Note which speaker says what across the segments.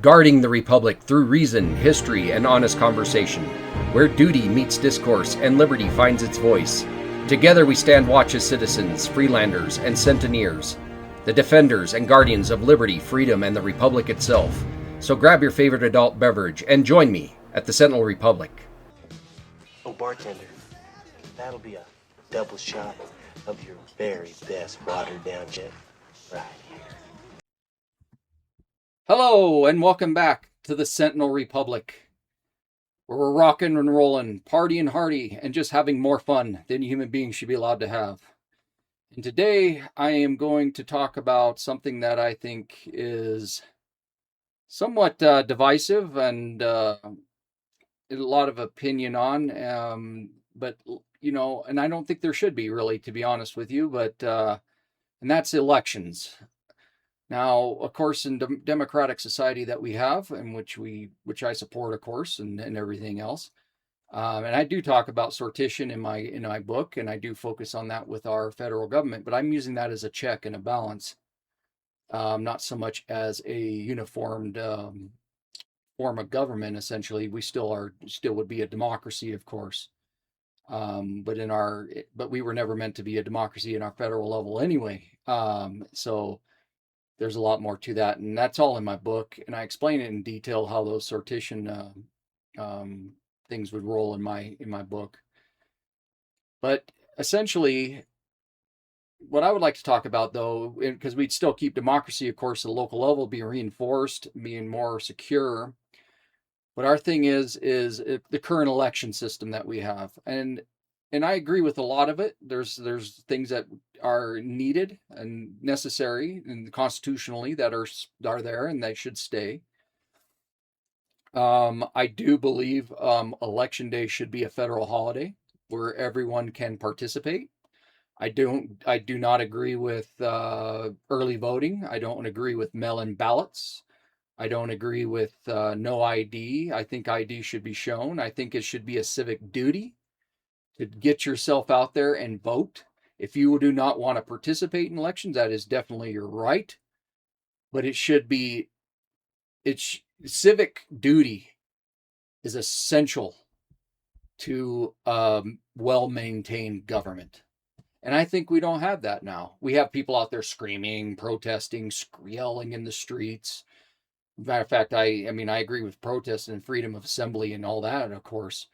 Speaker 1: guarding the Republic through reason, history, and honest conversation, where duty meets discourse and liberty finds its voice. Together we stand watch as citizens, freelanders, and centenniers, the defenders and guardians of liberty, freedom, and the Republic itself. So grab your favorite adult beverage and join me at the Sentinel Republic.
Speaker 2: Oh, bartender, that'll be a double shot of your very best watered-down gin right here.
Speaker 1: Hello, and welcome back to the Sentinel Republic, where we're rocking and rolling, partying hardy, and just having more fun than human beings should be allowed to have. And today, I am going to talk about something that I think is somewhat divisive and a lot of opinion on, but, you know, and I don't think there should be, really, to be honest with you, but, and that's elections. Now, of course, in democratic society that we have, and which I support, of course, and everything else, and I do talk about sortition in my book, and I do focus on that with our federal government, but I'm using that as a check and a balance, not so much as a uniformed form of government. Essentially, we still would be a democracy, of course, but we were never meant to be a democracy in our federal level anyway. So there's a lot more to that, and that's all in my book, and I explain it in detail how those sortition things would roll in my book. But essentially, what I would like to talk about, though, because we'd still keep democracy, of course, at the local level, being reinforced, being more secure. But our thing is the current election system that we have, and I agree with a lot of it. There's things that are needed and necessary and constitutionally that are there and they should stay. I do believe Election Day should be a federal holiday where everyone can participate. I do not agree with early voting. I don't agree with mail-in ballots. I don't agree with no ID. I think ID should be shown. I think it should be a civic duty to get yourself out there and vote. If you do not want to participate in elections, that is definitely your right. But civic duty is essential to well-maintained government. And I think we don't have that now. We have people out there screaming, protesting, yelling in the streets. Matter of fact, I agree with protest and freedom of assembly and all that, of course.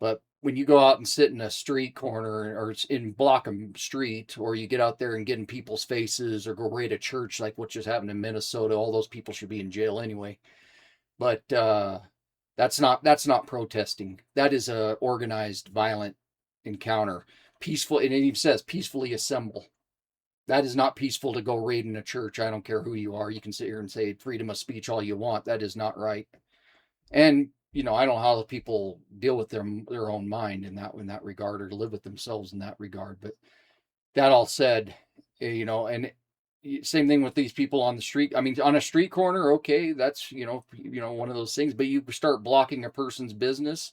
Speaker 1: But when you go out and sit in a street corner or in block a street, or you get out there and get in people's faces or go raid a church like what just happened in Minnesota, all those people should be in jail anyway. But that's not protesting. That is a organized, violent encounter. Peaceful, and it even says peacefully assemble. That is not peaceful to go raid in a church. I don't care who you are. You can sit here and say freedom of speech all you want. That is not right. And I don't know how people deal with their own mind in that regard, or to live with themselves in that regard. But that all said, and same thing with these people on the street. I mean, on a street corner, okay, that's one of those things. But you start blocking a person's business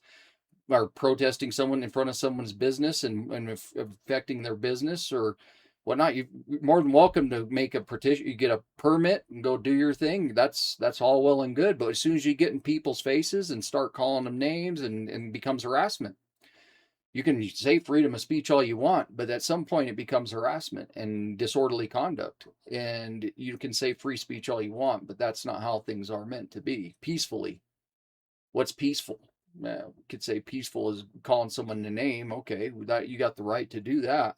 Speaker 1: or protesting someone in front of someone's business and affecting their business or whatnot, you're more than welcome to make a petition. You get a permit and go do your thing. That's all well and good. But as soon as you get in people's faces and start calling them names and becomes harassment, you can say freedom of speech all you want, but at some point it becomes harassment and disorderly conduct. And you can say free speech all you want, but that's not how things are meant to be. Peacefully. What's peaceful? We could say peaceful is calling someone a name. Okay, that you got the right to do that.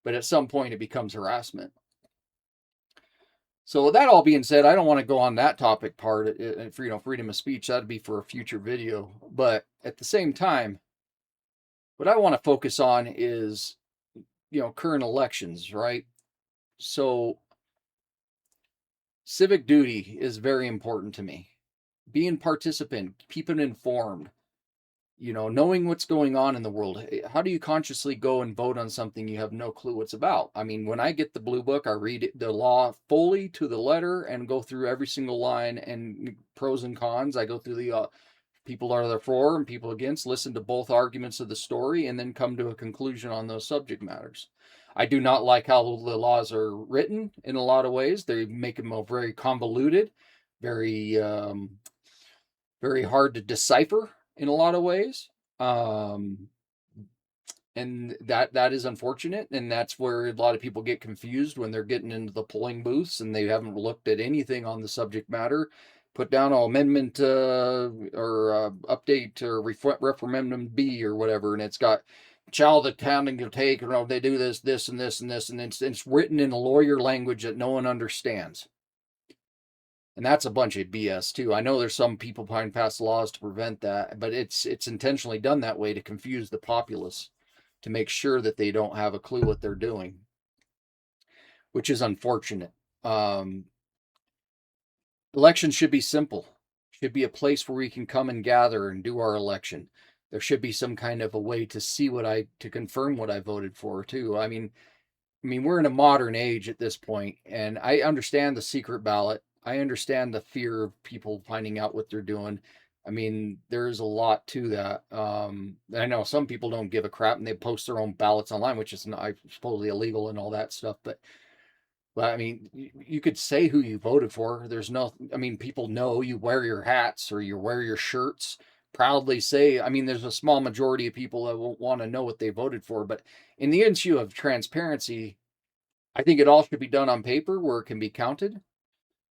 Speaker 1: But at some point, it becomes harassment. So with that all being said, I don't want to go on that topic part, freedom of speech. That'd be for a future video. But at the same time, what I want to focus on is, current elections, right? So civic duty is very important to me. Being participant, keeping informed. Knowing what's going on in the world. How do you consciously go and vote on something you have no clue what's about? I mean, when I get the blue book, I read the law fully to the letter and go through every single line and pros and cons. I go through the people are there for and people against, listen to both arguments of the story, and then come to a conclusion on those subject matters. I do not like how the laws are written in a lot of ways. They make them very convoluted. very very hard to decipher in a lot of ways. Um, and that is unfortunate, and that's where a lot of people get confused when they're getting into the polling booths and they haven't looked at anything on the subject matter. Put down an amendment or update or referendum B or whatever, and it's got child accounting to take, or they do this and this and this, and it's written in a lawyer language that no one understands. And that's a bunch of BS too. I know there's some people trying to pass laws to prevent that, but it's intentionally done that way to confuse the populace, to make sure that they don't have a clue what they're doing, which is unfortunate. Um, Elections should be simple. Should be a place where we can come and gather and do our election. There should be some kind of a way to see to confirm what I voted for too. I mean, we're in a modern age at this point, and I understand the secret ballot. I understand the fear of people finding out what they're doing. I mean, there's a lot to that. I know some people don't give a crap and they post their own ballots online, which is not, supposedly illegal and all that stuff. But I mean, you could say who you voted for. There's no, I mean, people know you wear your hats or you wear your shirts. Proudly say, I mean, there's a small majority of people that won't want to know what they voted for. But in the issue of transparency, I think it all should be done on paper where it can be counted.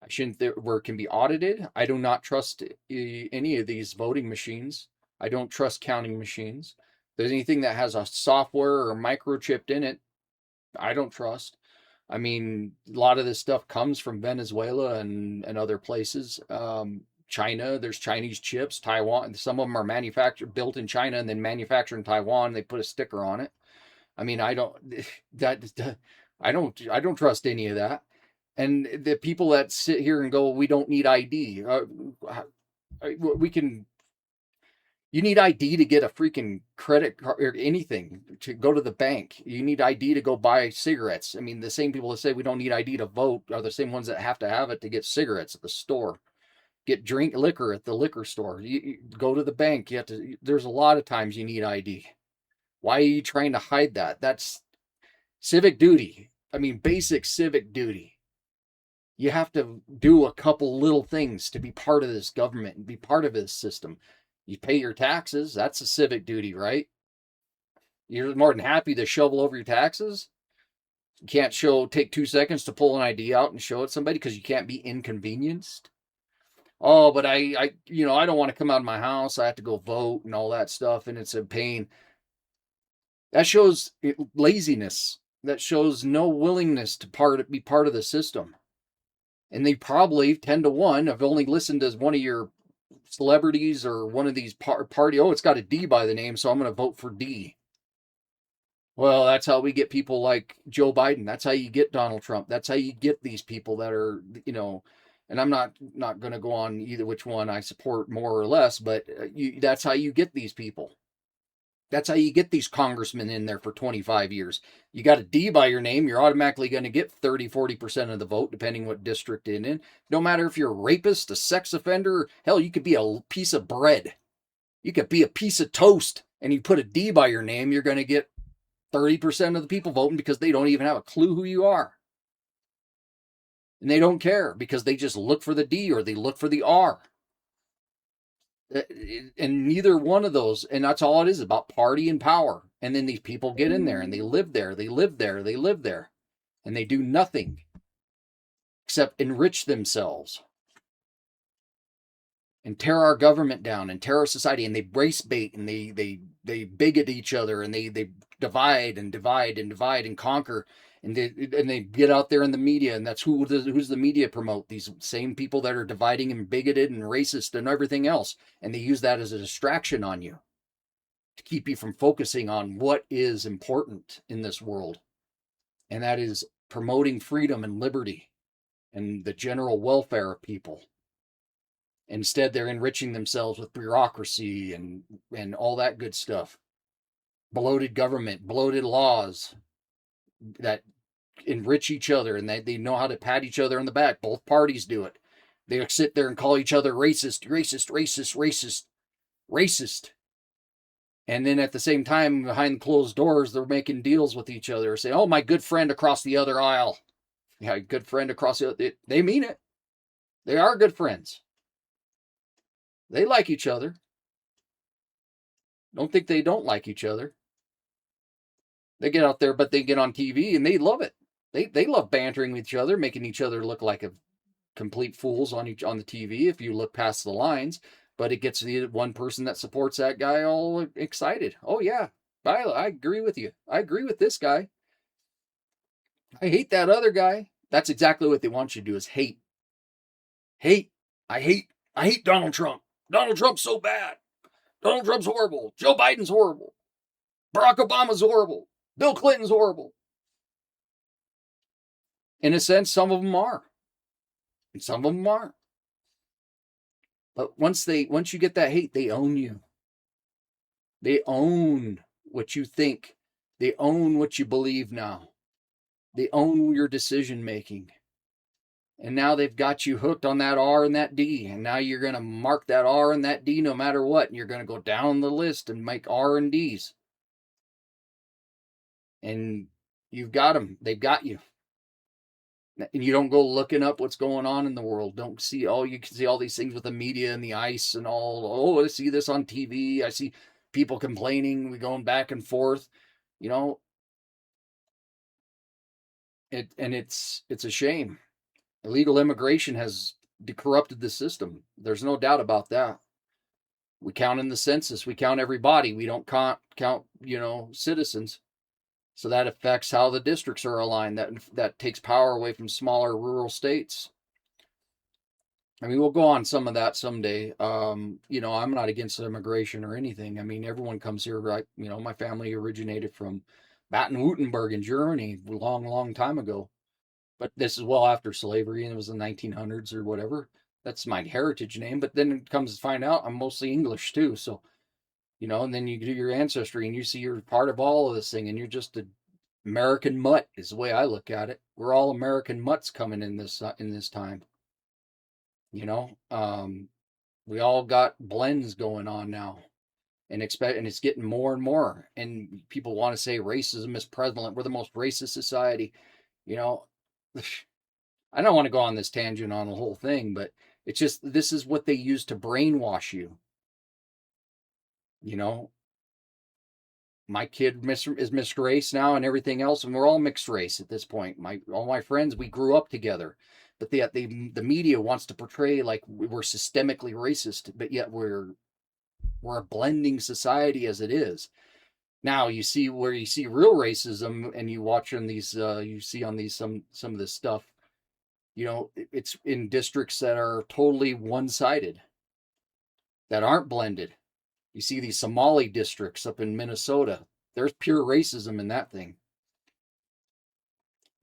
Speaker 1: I shouldn't where it can be audited. I do not trust any of these voting machines. I don't trust counting machines. If there's anything that has a software or microchipped in it, I don't trust. I mean, a lot of this stuff comes from Venezuela and other places. China, there's Chinese chips. Taiwan, some of them are built in China and then manufactured in Taiwan. They put a sticker on it. I mean, I don't that I don't trust any of that. And the people that sit here and go, we don't need ID. We can. You need ID to get a freaking credit card or anything, to go to the bank. You need ID to go buy cigarettes. I mean, the same people that say we don't need ID to vote are the same ones that have to have it to get cigarettes at the store, get drink liquor at the liquor store. You go to the bank. You have to. There's a lot of times you need ID. Why are you trying to hide that? That's civic duty. I mean, basic civic duty. You have to do a couple little things to be part of this government and be part of this system. You pay your taxes. That's a civic duty, right? You're more than happy to shovel over your taxes. You can't take 2 seconds to pull an ID out and show it to somebody because you can't be inconvenienced. Oh, but I don't want to come out of my house. I have to go vote and all that stuff, and it's a pain. That shows laziness. That shows no willingness to be part of the system. And they probably 10 to 1 have only listened to one of your celebrities or one of these party. Oh, it's got a D by the name, so I'm going to vote for D. Well, that's how we get people like Joe Biden. That's how you get Donald Trump. That's how you get these people that are, and I'm not going to go on either which one I support more or less, but that's how you get these people. That's how you get these congressmen in there for 25 years. You got a D by your name, you're automatically going to get 30, 40% of the vote, depending what district you're in. No matter if you're a rapist, a sex offender, hell, you could be a piece of bread. You could be a piece of toast, and you put a D by your name, you're going to get 30% of the people voting because they don't even have a clue who you are. And they don't care because they just look for the D or they look for the R. And neither one of those, and that's all it is, about party and power. And then these people get in there and they live there, and they do nothing except enrich themselves and tear our government down and tear our society. And they race bait and they bigot each other, and they divide and conquer. And they get out there in the media, and that's who's the media promote? These same people that are dividing and bigoted and racist and everything else. And they use that as a distraction on you to keep you from focusing on what is important in this world. And that is promoting freedom and liberty and the general welfare of people. Instead, they're enriching themselves with bureaucracy and all that good stuff. Bloated government, bloated laws that enrich each other, and they know how to pat each other on the back. Both parties do it. They sit there and call each other racist. And then at the same time, behind closed doors, they're making deals with each other, saying, oh, my good friend across the other aisle. Yeah, good friend across the other. They mean it. They are good friends. They like each other. Don't think they don't like each other. They get out there, but they get on TV and they love it. They love bantering with each other, making each other look like a complete fools on the TV if you look past the lines. But it gets the one person that supports that guy all excited. Oh yeah, I agree with you. I agree with this guy. I hate that other guy. That's exactly what they want you to do is hate. Hate. I hate Donald Trump. Donald Trump's so bad. Donald Trump's horrible. Joe Biden's horrible. Barack Obama's horrible. Bill Clinton's horrible. In a sense, some of them are. And some of them aren't. But once you get that hate, they own you. They own what you think. They own what you believe now. They own your decision making. And now they've got you hooked on that R and that D. And now you're going to mark that R and that D no matter what. And you're going to go down the list and make R and Ds. And you've got them. They've got you. And you don't go looking up what's going on in the world. Don't see you can see all these things with the media and the ICE and all. Oh, I see this on TV. I see people complaining. We're going back and forth. You know, it's a shame. Illegal immigration has corrupted the system. There's no doubt about that. We count in the census. We count everybody. We don't count citizens. So that affects how the districts are aligned. That takes power away from smaller rural states. I mean, we'll go on some of that someday. I'm not against immigration or anything. I mean, everyone comes here, right? My family originated from Baden-Württemberg in Germany a long, long time ago. But this is well after slavery, and it was the 1900s or whatever. That's my heritage name. But then it comes to find out I'm mostly English too. So, and then you do your ancestry and you see you're part of all of this thing, and you're just an American mutt is the way I look at it. We're all American mutts coming in this time. We all got blends going on now, and it's getting more and more. And people want to say racism is prevalent. We're the most racist society. I don't want to go on this tangent on the whole thing, but it's just this is what they use to brainwash you. My kid is mixed race now and everything else, and we're all mixed race at this point. All my friends, we grew up together, but the media wants to portray like we're systemically racist, but yet we're a blending society as it is. Now you see where you see real racism, and you watch on these, you see on these some of this stuff. It's in districts that are totally one-sided, that aren't blended. You see these Somali districts up in Minnesota. There's pure racism in that thing.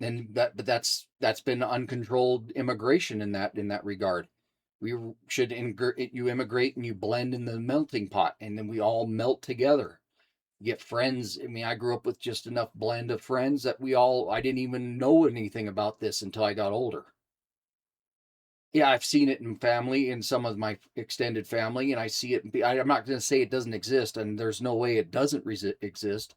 Speaker 1: But that's been uncontrolled immigration in that regard. We should you immigrate and you blend in the melting pot, and then we all melt together. You get friends. I mean, I grew up with just enough blend of friends that I didn't even know anything about this until I got older. Yeah, I've seen it in family, in some of my extended family, and I see it. I'm not going to say it doesn't exist, and there's no way it doesn't exist,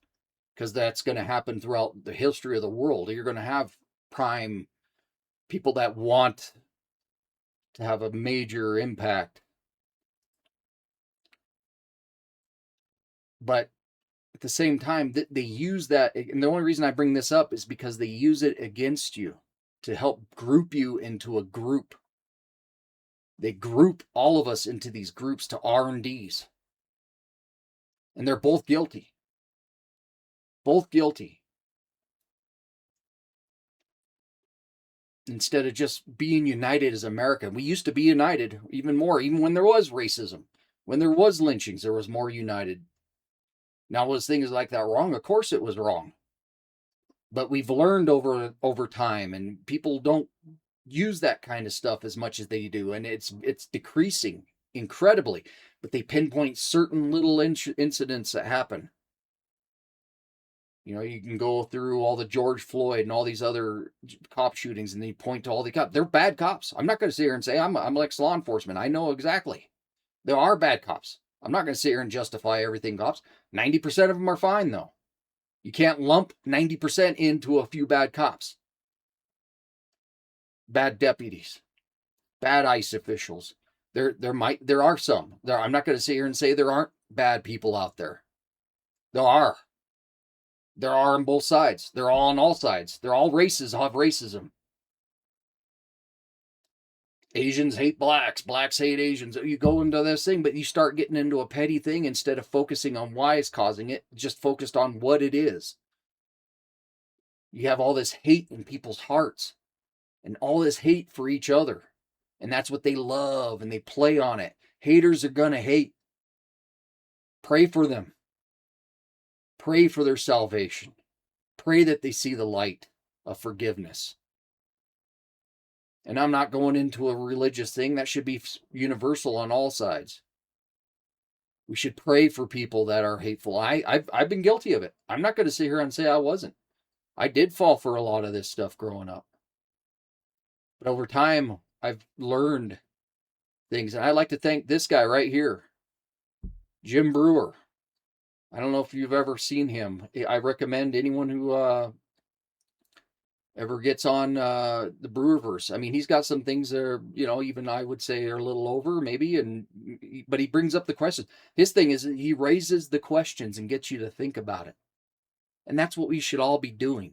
Speaker 1: because that's going to happen throughout the history of the world. You're going to have prime people that want to have a major impact. But at the same time, they use that, and the only reason I bring this up is because they use it against you to help group you into a group. They group all of us into these groups to R&Ds. And they're both guilty. Both guilty. Instead of just being united as America. We used to be united even more, even when there was racism. When there was lynchings, there was more united. Now, was things like that wrong? Of course it was wrong. But we've learned over time, and people don't use that kind of stuff as much as they do, and it's decreasing incredibly. But they pinpoint certain little incidents that happen. You can go through all the George Floyd and all these other cop shootings, and they point to all the cops. They're bad cops. I'm not going to sit here and say I'm ex-law enforcement. I know exactly. There are bad cops. I'm not going to sit here and justify everything cops. 90% of them are fine, though. You can't lump 90% into a few bad cops. Bad deputies. bad ICE officials. There are some. I'm not going to sit here and say there aren't bad people out there. There are. There are on both sides. They're all on all sides. They're all races have racism. Asians hate blacks. Blacks hate Asians. You go into this thing, but you start getting into a petty thing instead of focusing on why it's causing it, just focused on what it is. You have all this hate in people's hearts and all this hate for each other. And that's what they love and they play on it. Haters are going to hate. Pray for them. Pray for their salvation. Pray that they see the light of forgiveness. And I'm not going into a religious thing. That should be universal on all sides. We should pray for people that are hateful. I've been guilty of it. I'm not going to sit here and say I wasn't. I did fall for a lot of this stuff growing up. But over time, I've learned things. And I'd like to thank this guy right here, Jim Brewer. I don't know if you've ever seen him. I recommend anyone who ever gets on the Brewerverse. I mean, he's got some things that are, even I would say are a little over maybe, but he brings up the questions. His thing is he raises the questions and gets you to think about it. And that's what we should all be doing.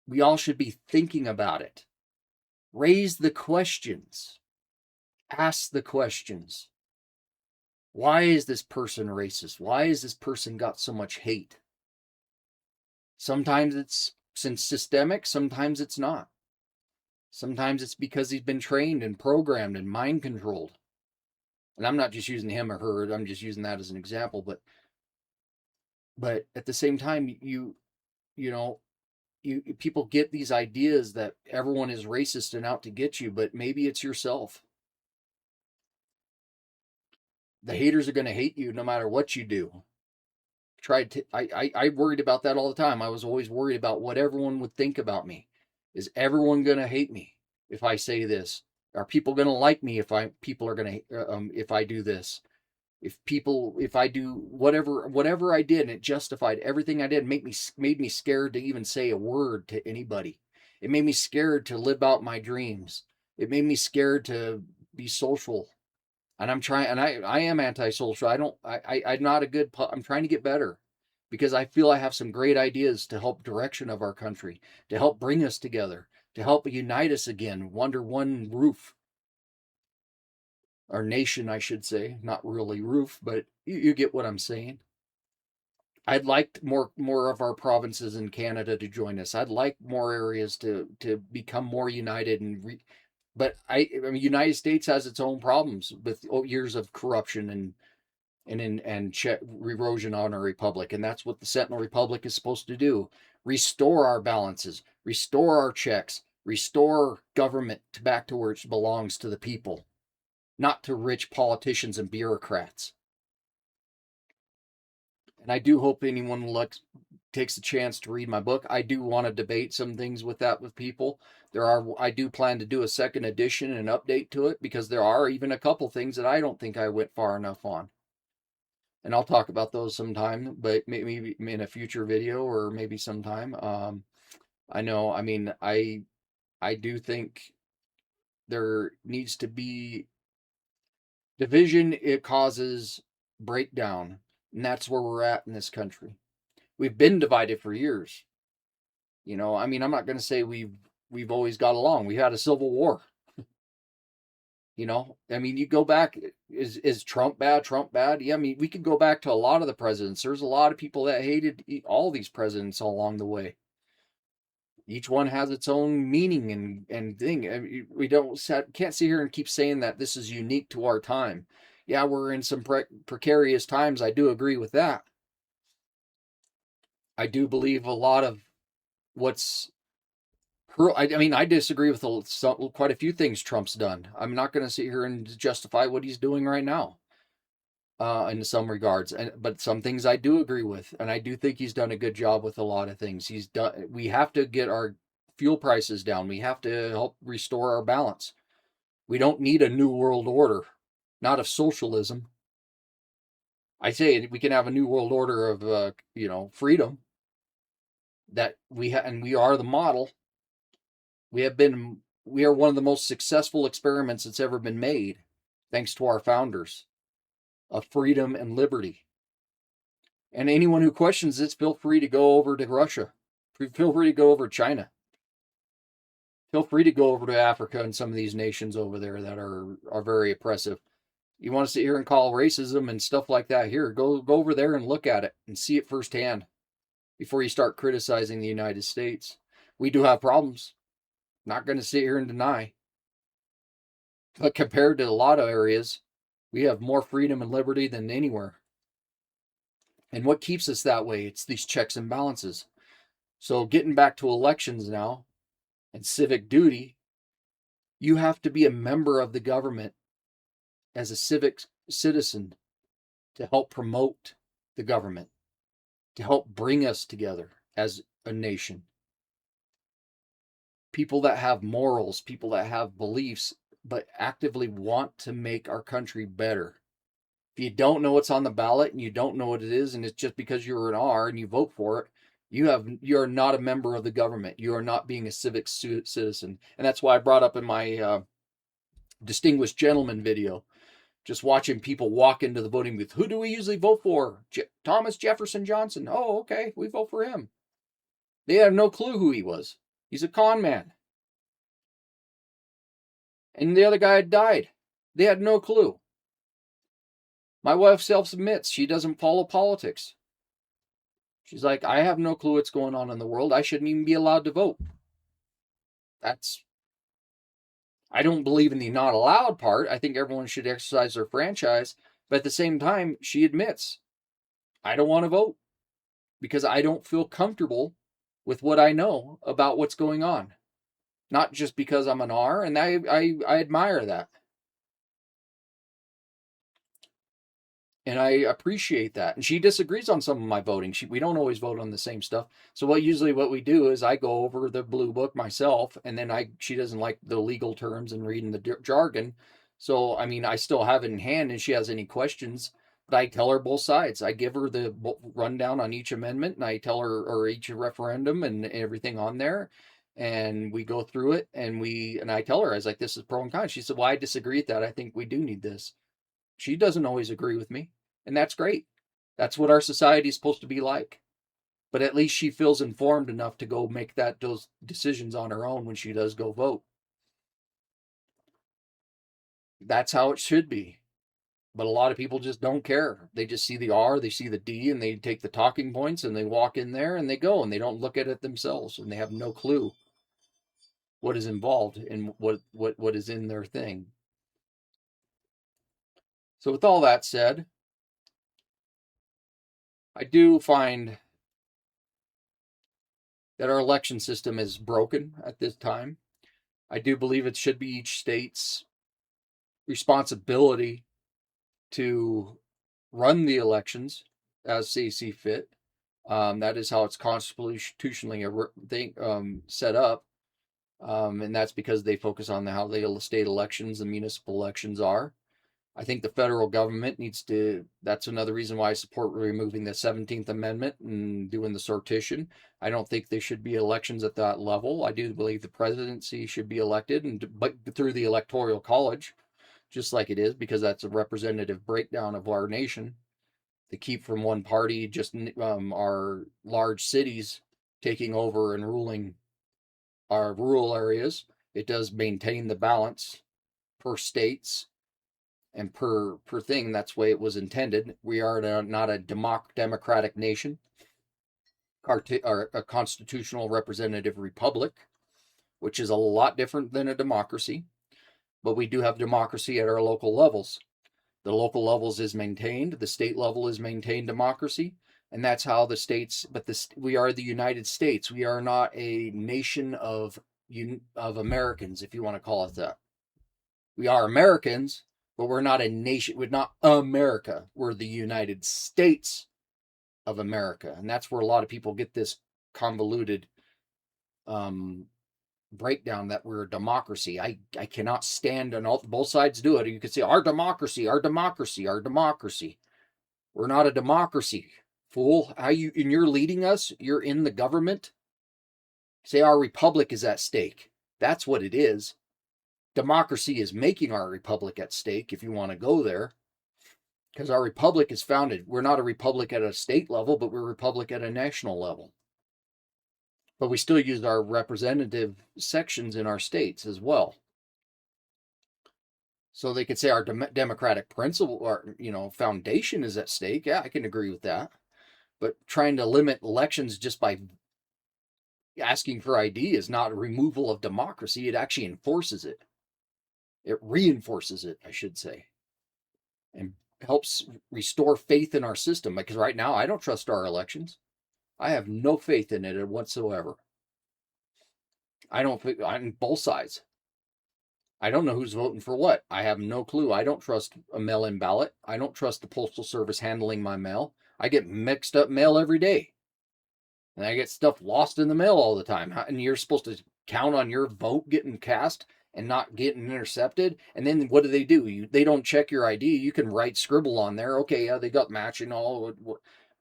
Speaker 1: We all should be thinking about it. Raise the questions. Ask the questions. Why is this person racist? Why has this person got so much hate? Sometimes it's systemic, sometimes it's not. Sometimes it's because he's been trained and programmed and mind controlled. And I'm not just using him or her, I'm just using that as an example, but at the same time, people get these ideas that everyone is racist and out to get you, but maybe it's yourself. The haters are going to hate you no matter what you do. I worried about that all the time. I was always worried about what everyone would think about me. Is everyone going to hate me if I say this? Are people going to like me if people are going to if I do this? If I do whatever I did and it justified everything I did, made me scared to even say a word to anybody. It made me scared to live out my dreams. It made me scared to be social. And I'm trying, and I am antisocial. I'm not a good, I'm trying to get better because I feel I have some great ideas to help direction of our country, to help bring us together, to help unite us again, under one roof. Our nation, I should say, not really roof, but you get what I'm saying. I'd like more of our provinces in Canada to join us. I'd like more areas to become more united but I mean, United States has its own problems with years of corruption and erosion on our republic, and that's what the Sentinel Republic is supposed to do: restore our balances, restore our checks, restore government back to where it belongs, to the people, not to rich politicians and bureaucrats. And I do hope anyone takes a chance to read my book. I do want to debate some things with people. I do plan to do a second edition and update to it because there are even a couple things that I don't think I went far enough on. And I'll talk about those sometime, but maybe in a future video or maybe sometime. I know, I mean, I do think there needs to be division. It causes breakdown, and that's where we're at in this country. We've been divided for years. I mean, I'm not going to say we've always got along. We had a civil war. I mean, you go back, is Trump bad? Trump bad? Yeah, I mean, we could go back to a lot of the presidents. There's a lot of people that hated all these presidents along the way. Each one has its own meaning and thing. I mean, we can't sit here and keep saying that this is unique to our time. Yeah, we're in some precarious times. I do agree with that. I do believe a lot of I mean, I disagree with quite a few things Trump's done. I'm not going to sit here and justify what he's doing right now, in some regards. But some things I do agree with, and I do think he's done a good job with a lot of things. We have to get our fuel prices down. We have to help restore our balance. We don't need a new world order, not of socialism. I say we can have a new world order of, freedom. That we are the model. We have been we are one of the most successful experiments that's ever been made, thanks to our founders, of freedom and liberty. And anyone who questions this, feel free to go over to Russia. Feel free to go over to China. Feel free to go over to Africa and some of these nations over there that are very oppressive. You want to sit here and call racism and stuff like that here, go over there and look at it and see it firsthand before you start criticizing the United States. We do have problems. Not going to sit here and deny. But compared to a lot of areas, we have more freedom and liberty than anywhere. And what keeps us that way? It's these checks and balances. So getting back to elections now and civic duty, you have to be a member of the government as a civic citizen to help promote the government, to help bring us together as a nation. People that have morals, people that have beliefs, but actively want to make our country better. If you don't know what's on the ballot and you don't know what it is, and it's just because you're an R and you vote for it, you are not a member of the government. You are not being a civic citizen. And that's why I brought up in my distinguished gentleman video, just watching people walk into the voting booth. Who do we usually vote for? Thomas Jefferson Johnson. Oh, okay, we vote for him. They have no clue who he was. He's a con man. And the other guy had died. They had no clue. My wife self-admits she doesn't follow politics. She's like, I have no clue what's going on in the world. I shouldn't even be allowed to vote. I don't believe in the not allowed part. I think everyone should exercise their franchise. But at the same time, she admits, I don't want to vote because I don't feel comfortable with what I know about what's going on. Not just because I'm an R, and I admire that. And I appreciate that. And she disagrees on some of my voting. We don't always vote on the same stuff. So what we do is I go over the blue book myself, and then she doesn't like the legal terms and reading the jargon. So, I mean, I still have it in hand, and she has any questions, but I tell her both sides. I give her the rundown on each amendment, and I tell her, or each referendum and everything on there. And we go through it, and I tell her, I was like, this is pro and con. She said, well, I disagree with that. I think we do need this. She doesn't always agree with me, and that's great. That's what our society is supposed to be like. But at least she feels informed enough to go make those decisions on her own when she does go vote. That's how it should be. But a lot of people just don't care. They just see the R, they see the D, and they take the talking points, and they walk in there, and they go, and they don't look at it themselves, and they have no clue what is involved in what is in their thing. So with all that said, I do find that our election system is broken at this time. I do believe it should be each state's responsibility to run the elections as they see fit. That is how it's constitutionally set up. And that's because they focus on how the state elections and municipal elections are. I think the federal government that's another reason why I support removing the 17th Amendment and doing the sortition. I don't think there should be elections at that level. I do believe the presidency should be elected, but through the Electoral College, just like it is, because that's a representative breakdown of our nation. To keep from one party, just our large cities taking over and ruling our rural areas. It does maintain the balance per states and per thing. That's the way it was intended. We are not a democratic nation, or a constitutional representative republic, which is a lot different than a democracy. But we do have democracy at our local levels. The local levels is maintained. The state level is maintained democracy. And that's how the states, we are the United States. We are not a nation of Americans, if you want to call it that. We are Americans, but we're not a nation. We're not America. We're the United States of America. And that's where a lot of people get this convoluted breakdown that we're a democracy. I cannot stand, and both sides do it. You can say, our democracy, our democracy, our democracy. We're not a democracy, fool. And you're leading us. You're in the government. Say our republic is at stake. That's what it is. Democracy is making our republic at stake, if you want to go there, because our republic is founded. We're not a republic at a state level, but we're a republic at a national level. But we still use our representative sections in our states as well. So they could say our democratic principle, or foundation is at stake. Yeah, I can agree with that. But trying to limit elections just by asking for ID is not a removal of democracy. It actually enforces it. It reinforces it, I should say, and helps restore faith in our system. Because right now, I don't trust our elections. I have no faith in it whatsoever. I don't. On both sides. I don't know who's voting for what. I have no clue. I don't trust a mail-in ballot. I don't trust the Postal Service handling my mail. I get mixed up mail every day. And I get stuff lost in the mail all the time. And you're supposed to count on your vote getting cast and not getting intercepted. And then what do? They don't check your ID. You can scribble on there. Okay, yeah, they got matching all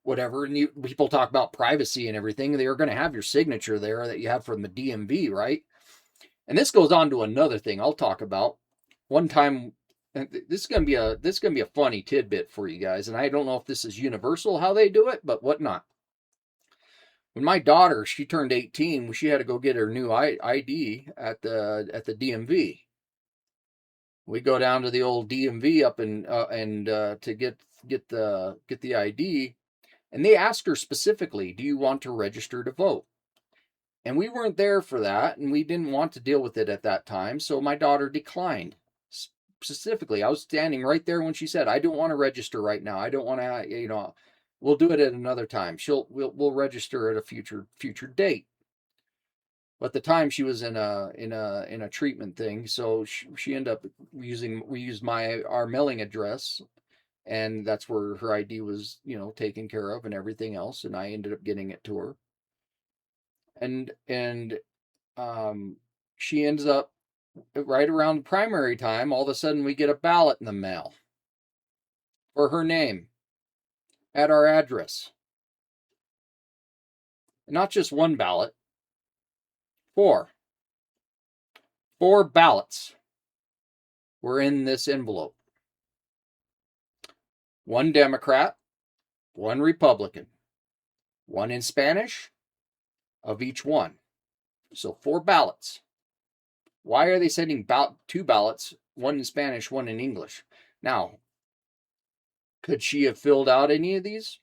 Speaker 1: whatever. And people talk about privacy and everything. They're going to have your signature there that you have from the DMV, right? And this goes on to another thing I'll talk about. One time, this is gonna be a funny tidbit for you guys, and I don't know if this is universal how they do it, but whatnot. When my daughter, she turned 18, she had to go get her new ID at the DMV. We go down to the old DMV up and to get the ID, and they asked her specifically, "Do you want to register to vote?" And we weren't there for that, and we didn't want to deal with it at that time, so my daughter declined. Specifically, I was standing right there when she said, "I don't want to register right now. I don't want to, we'll do it at another time. We'll register at a future date." But at the time she was in a treatment thing, so she ended up we used our mailing address, and that's where her ID was, taken care of and everything else, and I ended up getting it to her. And she ends up right around primary time. All of a sudden, we get a ballot in the mail for her name at our address. Not just one ballot, four ballots were in this envelope. One Democrat, one Republican, one in Spanish of each one. So 4 ballots. Why are they sending 2 ballots, one in Spanish, one in English? Now, could she have filled out any of these?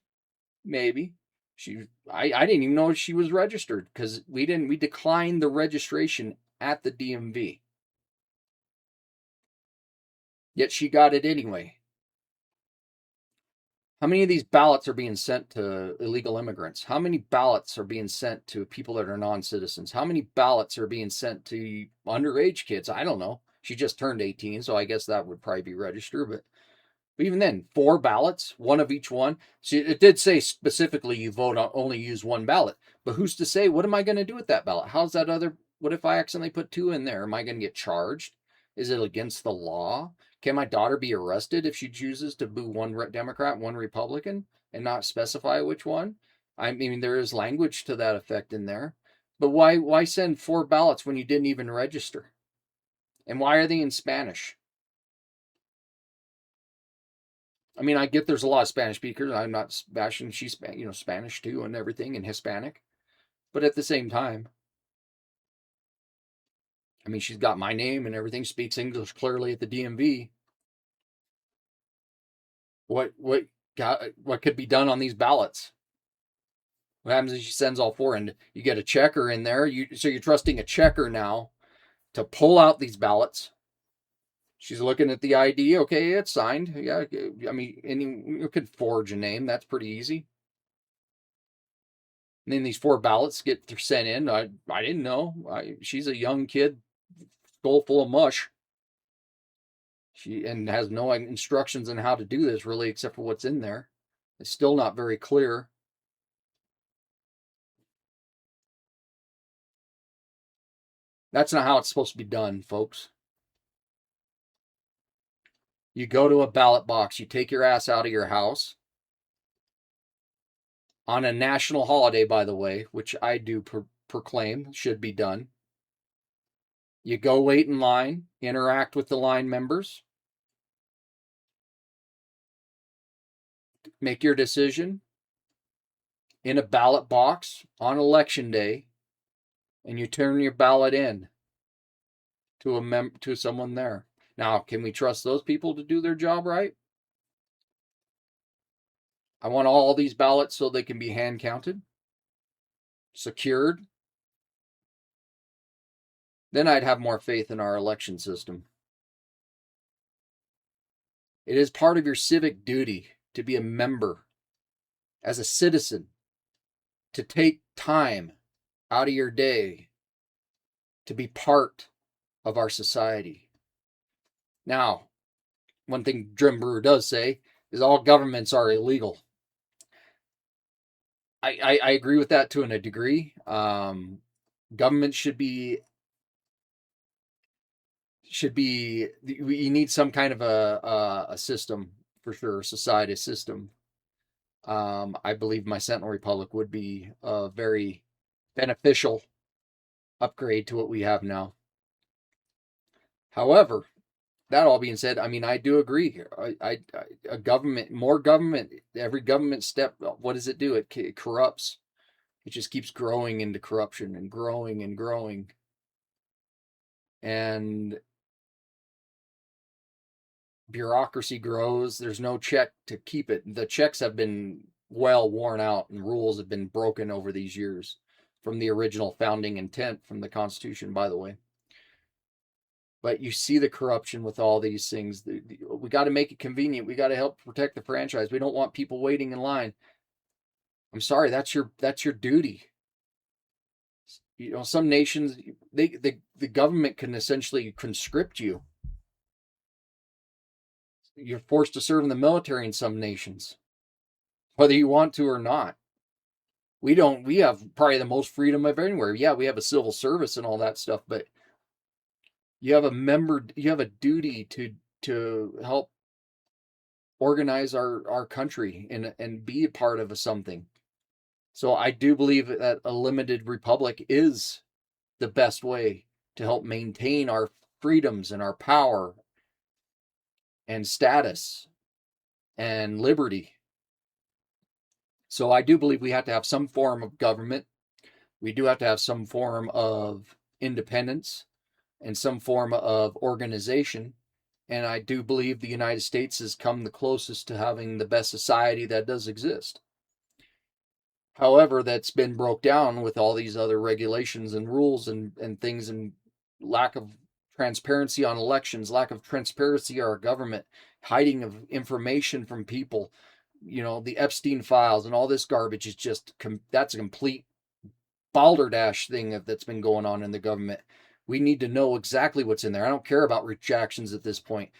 Speaker 1: Maybe. I didn't even know she was registered because we declined the registration at the DMV. Yet she got it anyway. How many of these ballots are being sent to illegal immigrants? How many ballots are being sent to people that are non-citizens? How many ballots are being sent to underage kids? I don't know. She just turned 18, so I guess that would probably be registered. But even then, 4 ballots, one of each one. See, it did say specifically you vote on only use one ballot. But who's to say, what am I going to do with that ballot? How's that other, what if I accidentally put 2 in there? Am I going to get charged? Is it against the law? Can my daughter be arrested if she chooses to boo one Democrat, one Republican, and not specify which one? I mean, there is language to that effect in there. But why send 4 ballots when you didn't even register? And why are they in Spanish? I mean, I get there's a lot of Spanish speakers. I'm not bashing. She's Spanish too and everything, and Hispanic. But at the same time, I mean, she's got my name and everything, speaks English clearly at the DMV. What could be done on these ballots? What happens if she sends all 4 and you get a checker in there? So you're trusting a checker now to pull out these ballots. She's looking at the ID. Okay, it's signed. Yeah, I mean, you could forge a name. That's pretty easy. And then these 4 ballots get sent in. I didn't know. She's a young kid, skull full of mush. She has no instructions on how to do this really, except for what's in there. It's still not very clear. That's not how it's supposed to be done, folks. You go to a ballot box. You take your ass out of your house on a national holiday, by the way, which I do proclaim should be done. You go wait in line, interact with the line members, make your decision in a ballot box on election day, and you turn your ballot in to someone there. Now, can we trust those people to do their job right? I want all these ballots so they can be hand counted, secured. Then I'd have more faith in our election system. It is part of your civic duty to be a member, as a citizen, to take time out of your day to be part of our society. Now, one thing Jim Brewer does say is all governments are illegal. I agree with that to a degree. Government should be we need some kind of a system for sure, a society system. I believe my Sentinel Republic would be a very beneficial upgrade to what we have now. However, that all being said, I mean, I do agree here. A government, more government, every government step, what does it do? It corrupts. It just keeps growing into corruption and growing and growing. And bureaucracy grows. There's no check to keep it. The checks have been well worn out and rules have been broken over these years from the original founding intent from the Constitution, by the way. But you see the corruption with all these things. We got to make it convenient. We got to help protect the franchise. We don't want people waiting in line. I'm sorry, that's your duty. You know, some nations, the government can essentially conscript you. You're forced to serve in the military in some nations, whether you want to or not. We have probably the most freedom of anywhere. Yeah, we have a civil service and all that stuff, but you have a duty to help organize our country and be a part of something. So I do believe that a limited republic is the best way to help maintain our freedoms and our power and status and liberty. So I do believe we have to have some form of government. We do have to have some form of independence and some form of organization. And I do believe the United States has come the closest to having the best society that does exist. However, that's been broke down with all these other regulations and rules and things, and lack of transparency on elections, lack of transparency on our government, hiding of information from people. You know, the Epstein files and all this garbage is just, that's a complete balderdash thing that's been going on in the government. We need to know exactly what's in there. I don't care about rejections at this point.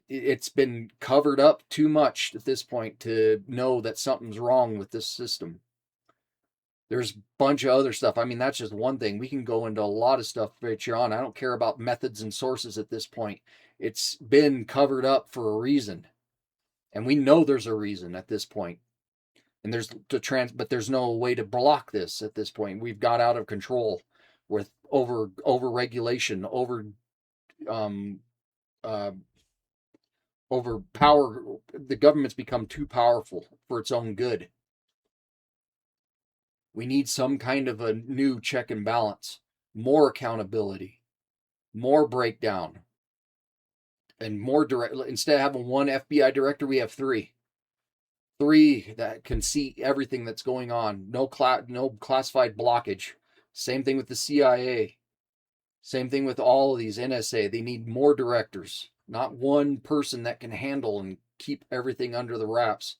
Speaker 1: It's been covered up too much at this point to know that something's wrong with this system. There's a bunch of other stuff. I mean, that's just one thing. We can go into a lot of stuff later on. I don't care about methods and sources at this point. It's been covered up for a reason. And we know there's a reason at this point. And but there's no way to block this at this point. We've got out of control with over regulation, over power. The government's become too powerful for its own good. We need some kind of a new check and balance, more accountability, more breakdown, and more direct. Instead of having one FBI director, we have three that can see everything that's going on. No classified blockage. Same thing with the CIA. Same thing with all of these NSA. They need more directors, not one person that can handle and keep everything under the wraps.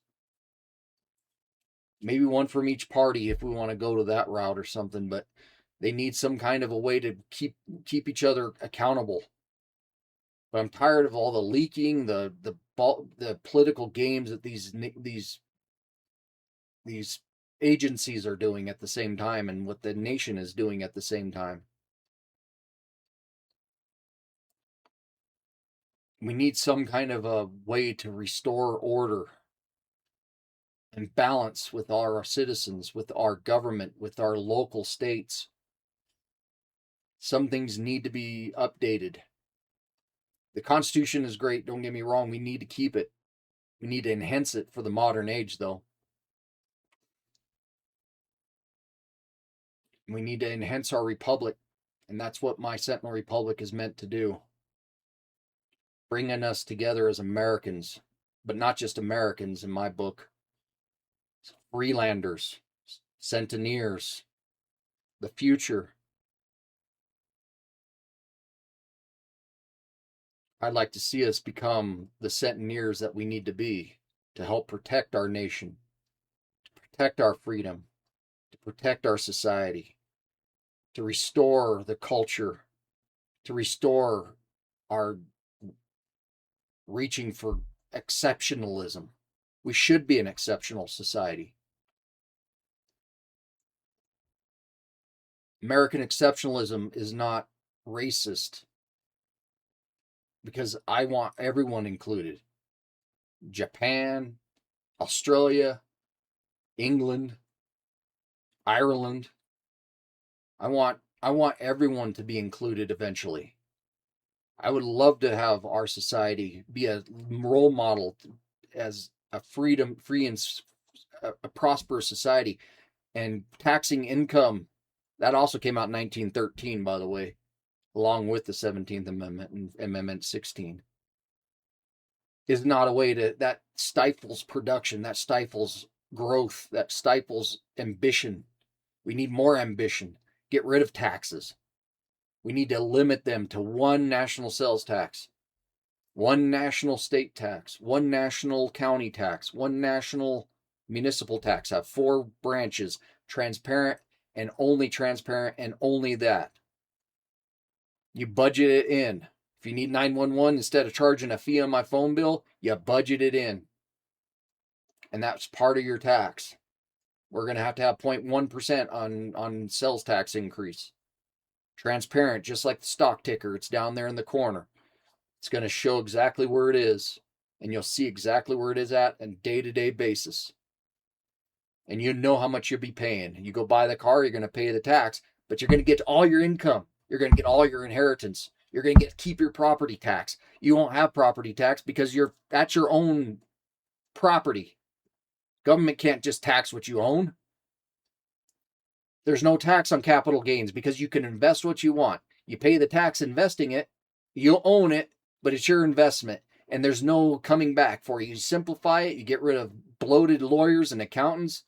Speaker 1: Maybe one from each party if we want to go to that route or something, but they need some kind of a way to keep each other accountable. But I'm tired of all the leaking, the political games that these agencies are doing at the same time, and what the nation is doing at the same time. We need some kind of a way to restore order and balance with our citizens, with our government, with our local states. Some things need to be updated. The Constitution is great, don't get me wrong. We need to keep it. We need to enhance it for the modern age, though. We need to enhance our republic, and that's what my Sentinel Republic is meant to do. Bringing us together as Americans, but not just Americans in my book. Freelanders, Sentinels, the future. I'd like to see us become the Sentinels that we need to be to help protect our nation, to protect our freedom, to protect our society, to restore the culture, to restore our reaching for exceptionalism. We should be an exceptional society. American exceptionalism is not racist because I want everyone included. Japan, Australia, England, Ireland. I want everyone to be included eventually. I would love to have our society be a role model as a free and a prosperous society. And taxing income, that also came out in 1913, by the way, along with the 17th Amendment and Amendment 16, is not a way to, that stifles production, that stifles growth, that stifles ambition. We need more ambition. Get rid of taxes. We need to limit them to one national sales tax, one national state tax, one national county tax, one national municipal tax. Have 4 branches, transparent and only that. You budget it in. If you need 911, instead of charging a fee on my phone bill, you budget it in. And that's part of your tax. We're going to have 0.1% on sales tax increase. Transparent, just like the stock ticker. It's down there in the corner. It's going to show exactly where it is. And you'll see exactly where it is at on a day-to-day basis. And you know how much you'll be paying. You go buy the car, you're going to pay the tax, but you're going to get all your income. You're going to get all your inheritance. You're going to keep your property tax. You won't have property tax because that's your own property. Government can't just tax what you own. There's no tax on capital gains because you can invest what you want. You pay the tax investing it. You'll own it, but it's your investment. And there's no coming back for you. You simplify it. You get rid of bloated lawyers and accountants.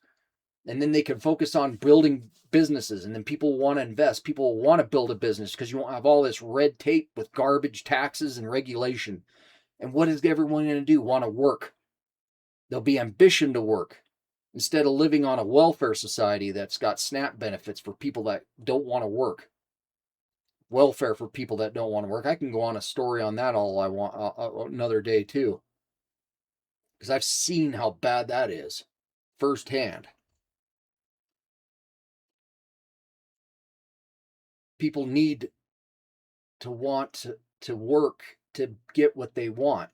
Speaker 1: And then they can focus on building businesses. And then people want to invest. People want to build a business because you won't have all this red tape with garbage taxes and regulation. And what is everyone going to do? Want to work. There'll be ambition to work. Instead of living on a welfare society that's got SNAP benefits for people that don't want to work. Welfare for people that don't want to work. I can go on a story on that all I want another day too. Because I've seen how bad that is firsthand. People need to want to work to get what they want.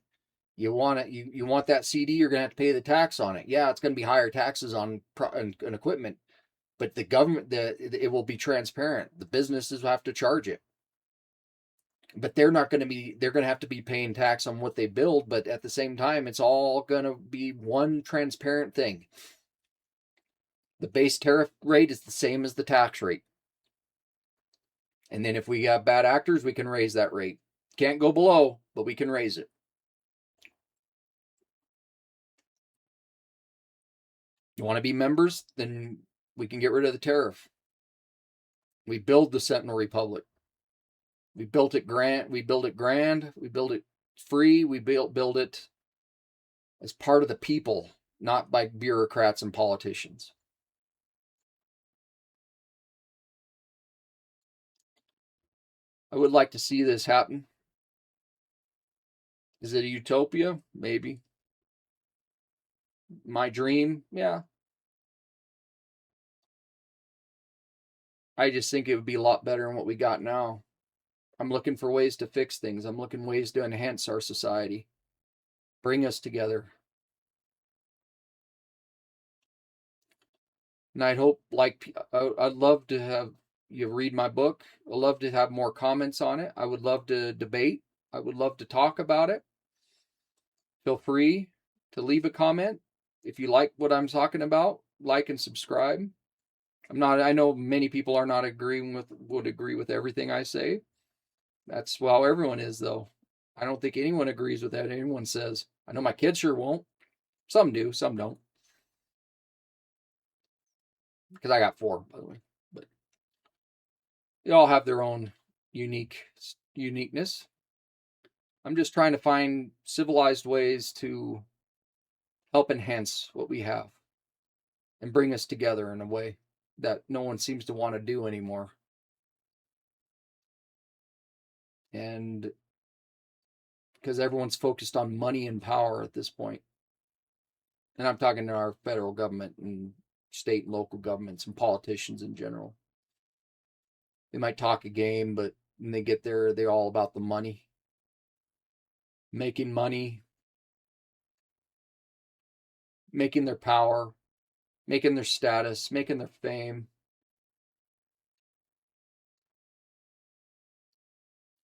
Speaker 1: You want it. You want that CD. You're gonna have to pay the tax on it. Yeah, it's gonna be higher taxes on equipment, but the government, it will be transparent. The businesses will have to charge it, but they're not going to be. They're going to have to be paying tax on what they build. But at the same time, it's all going to be one transparent thing. The base tariff rate is the same as the tax rate, and then if we have bad actors, we can raise that rate. Can't go below, but we can raise it. You want to be members? Then we can get rid of the tariff. We build the Sentinel Republic. We built it grand. We build it grand. We build it free. We build it as part of the people, not by bureaucrats and politicians. I would like to see this happen. Is it a utopia? Maybe. My dream? Yeah. I just think it would be a lot better than what we got now. I'm looking for ways to fix things. I'm looking ways to enhance our society. Bring us together. And I'd hope, I'd love to have you read my book. I'd love to have more comments on it. I would love to debate. I would love to talk about it. Feel free to leave a comment. If you like what I'm talking about, like and subscribe. I know many people are not would agree with everything I say. That's how everyone is, though. I don't think anyone agrees with that. Anyone says. I know my kids sure won't. Some do, some don't. Because I got 4, by the way. But they all have their own uniqueness. I'm just trying to find civilized ways to help enhance what we have and bring us together in a way that no one seems to want to do anymore. And because everyone's focused on money and power at this point. And I'm talking to our federal government and state and local governments and politicians in general. They might talk a game, but when they get there, they're all about the money. Making money, making their power, making their status, making their fame.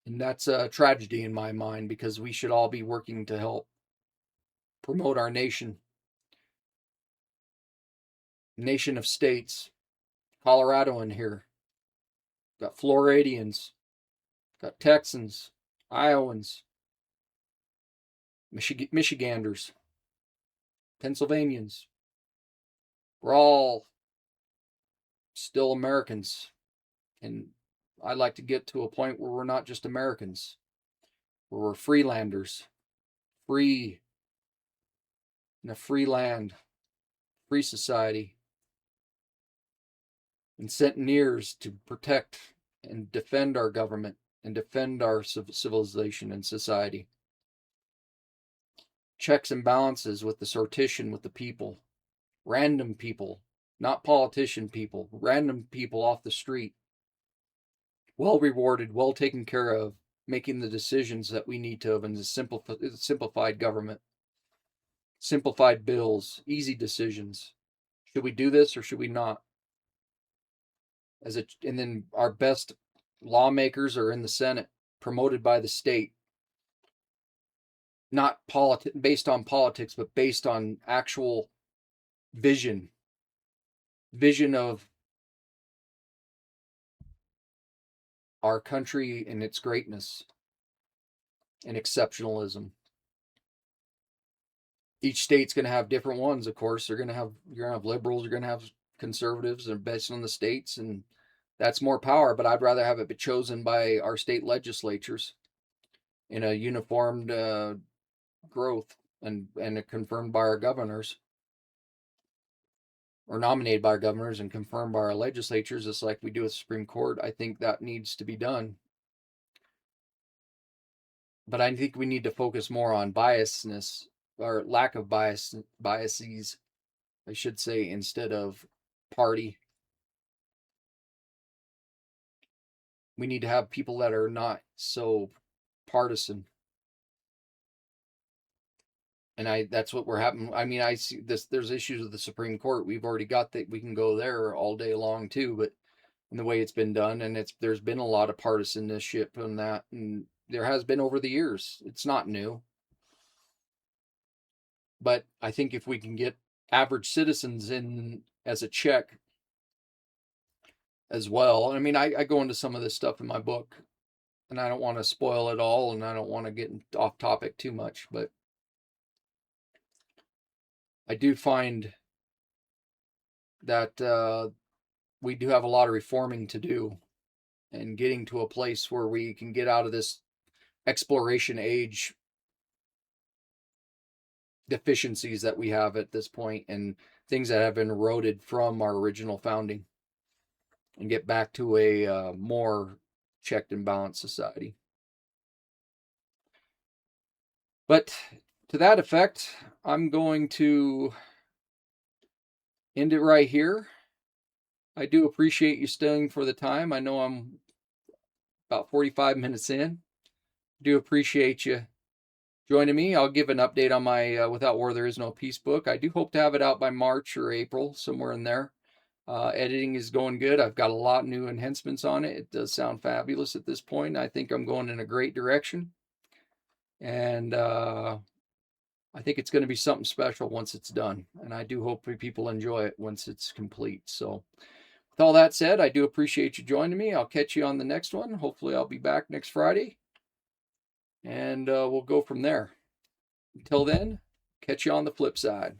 Speaker 1: And that's a tragedy in my mind, because we should all be working to help promote our nation. Nation of states. Colorado in here. Got Floridians. Got Texans. Iowans. Michiganders. Pennsylvanians. We're all still Americans. And I'd like to get to a point where we're not just Americans, where we're freelanders, free in a free land, free society, and Sentinels to protect and defend our government and defend our civilization and society. Checks and balances with the sortition with the people, random people, not politician people, random people off the street, well rewarded, well taken care of, making the decisions that we need to have in a simplified government, simplified bills, easy decisions. Should we do this or should we not? And then our best lawmakers are in the Senate, promoted by the state, not based on politics, but based on actual vision of our country and its greatness and exceptionalism. Each state's going to have different ones, of course. You're going to have liberals, you're going to have conservatives, and based on the states, and that's more power. But I'd rather have it be chosen by our state legislatures in a uniformed growth and confirmed by our governors, or nominated by our governors and confirmed by our legislatures, just like we do with the Supreme Court. I think that needs to be done. But I think we need to focus more on biasness, or lack of biases, I should say, instead of party. We need to have people that are not so partisan. And that's what we're having. I mean, I see this. There's issues with the Supreme Court. We've already got that. We can go there all day long too. But in the way it's been done, and there's been a lot of partisanship on that, and there has been over the years. It's not new. But I think if we can get average citizens in as a check as well. I mean, I go into some of this stuff in my book, and I don't want to spoil it all, and I don't want to get off topic too much, but I do find that we do have a lot of reforming to do, and getting to a place where we can get out of this exploration age deficiencies that we have at this point, and things that have been eroded from our original founding, and get back to a more checked and balanced society. But to that effect, I'm going to end it right here. I do appreciate you staying for the time. I know I'm about 45 minutes in. I do appreciate you joining me. I'll give an update on my Without War There Is No Peace book. I do hope to have it out by March or April, somewhere in there. Editing is going good. I've got a lot of new enhancements on it. It does sound fabulous at this point. I think I'm going in a great direction. And I think it's going to be something special once it's done. And I do hope people enjoy it once it's complete. So with all that said, I do appreciate you joining me. I'll catch you on the next one. Hopefully I'll be back next Friday. And we'll go from there. Until then, catch you on the flip side.